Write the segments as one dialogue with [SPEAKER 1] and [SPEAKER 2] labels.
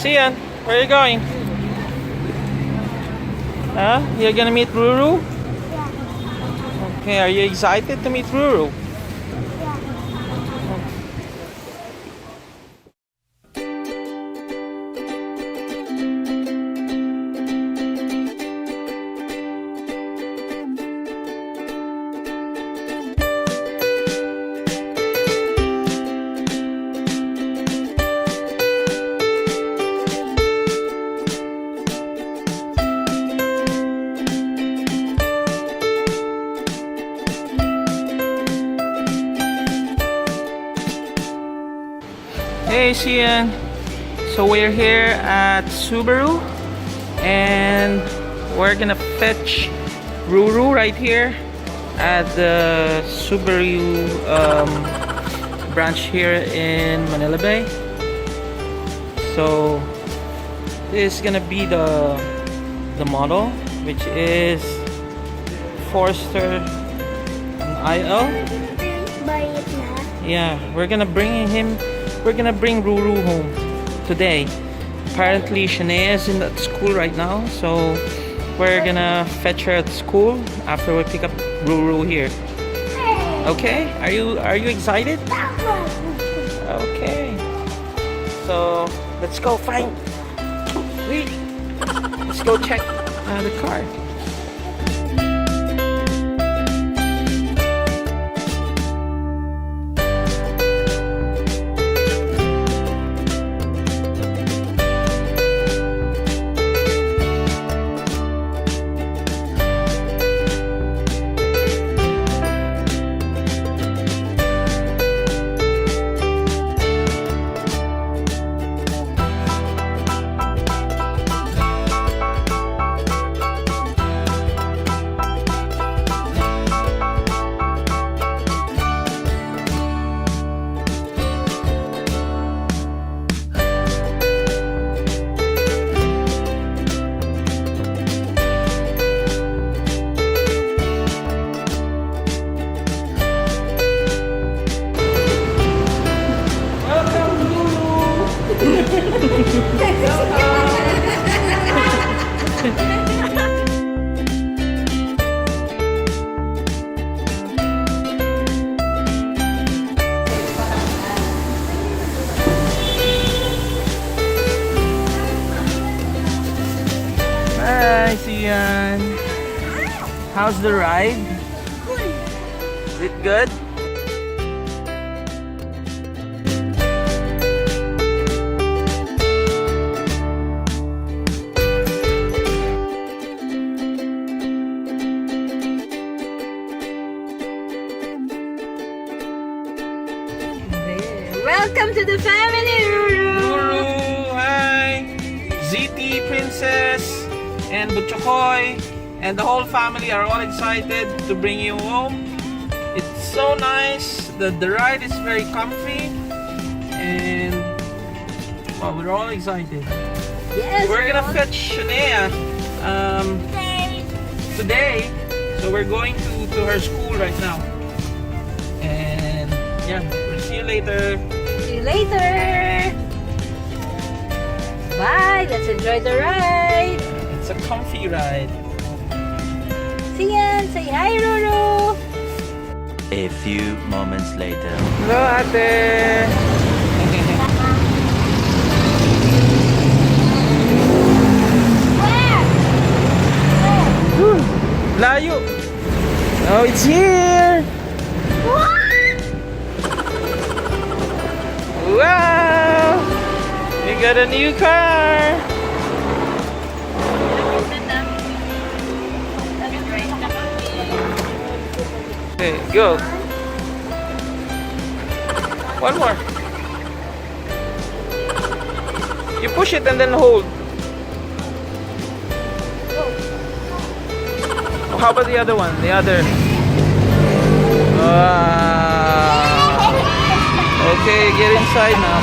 [SPEAKER 1] Sian, where are you going? Huh? You're gonna meet RuRu?
[SPEAKER 2] Yeah.
[SPEAKER 1] Okay, are you excited to meet RuRu?
[SPEAKER 2] Yeah.
[SPEAKER 1] Hey Sian, so we're here at Subaru and we're gonna fetch RuRu right here at the Subaru branch here in Manila Bay. So this is gonna be the model, which is Forester IL.
[SPEAKER 2] Buy it now.
[SPEAKER 1] Yeah, we're gonna bring RuRu home today. Apparently Shanea is in that school right now, so we're gonna fetch her at school after we pick up RuRu here. Okay, are you excited? Okay, so let's go find. Let's go check the car. Hi, Sian. How's the ride? Is it good?
[SPEAKER 3] Welcome to the family, RuRu!
[SPEAKER 1] RuRu, hi! Ziti, Princess, and Butchokoy, and the whole family are all excited to bring you home. It's so nice. The ride is very comfy, and well, we're all excited.
[SPEAKER 3] Yes,
[SPEAKER 1] We're gonna fetch Shanea today, so we're going to her school right now. And yeah, we'll see you later.
[SPEAKER 3] See you later! Bye! Let's enjoy the ride!
[SPEAKER 1] It's a comfy ride.
[SPEAKER 3] Sian, say hi, RuRu!
[SPEAKER 4] A few moments later.
[SPEAKER 1] Hello, ate! Layo! Oh, it's here! Wow! We got a new car! Okay, go! One more! You push it and then hold. How about the other one? The other. Okay, get inside now.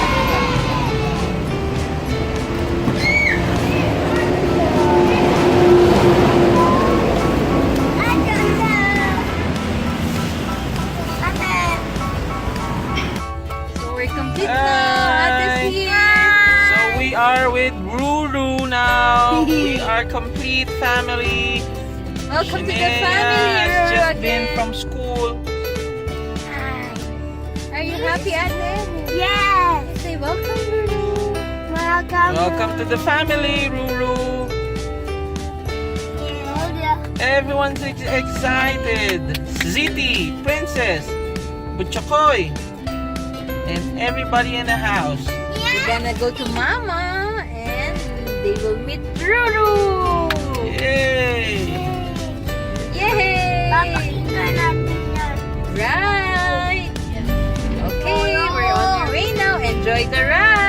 [SPEAKER 1] are with RuRu now. We are complete family.
[SPEAKER 3] Welcome to the
[SPEAKER 1] Shanea
[SPEAKER 3] family,
[SPEAKER 1] has
[SPEAKER 3] RuRu,
[SPEAKER 1] just
[SPEAKER 3] again.
[SPEAKER 1] been from school.
[SPEAKER 3] Are you happy, Ate?
[SPEAKER 2] Yes.
[SPEAKER 3] Say welcome, RuRu.
[SPEAKER 2] Welcome.
[SPEAKER 1] Welcome to the family, RuRu. Everyone's excited. Ziti, Princess, Butchokoy, and everybody in the house.
[SPEAKER 3] We're gonna go to Mama and they will meet RuRu.
[SPEAKER 1] Yay!
[SPEAKER 3] Yay!
[SPEAKER 2] Papakinggan natin yan.
[SPEAKER 3] Right. Okay, we're on our way now. Enjoy the ride.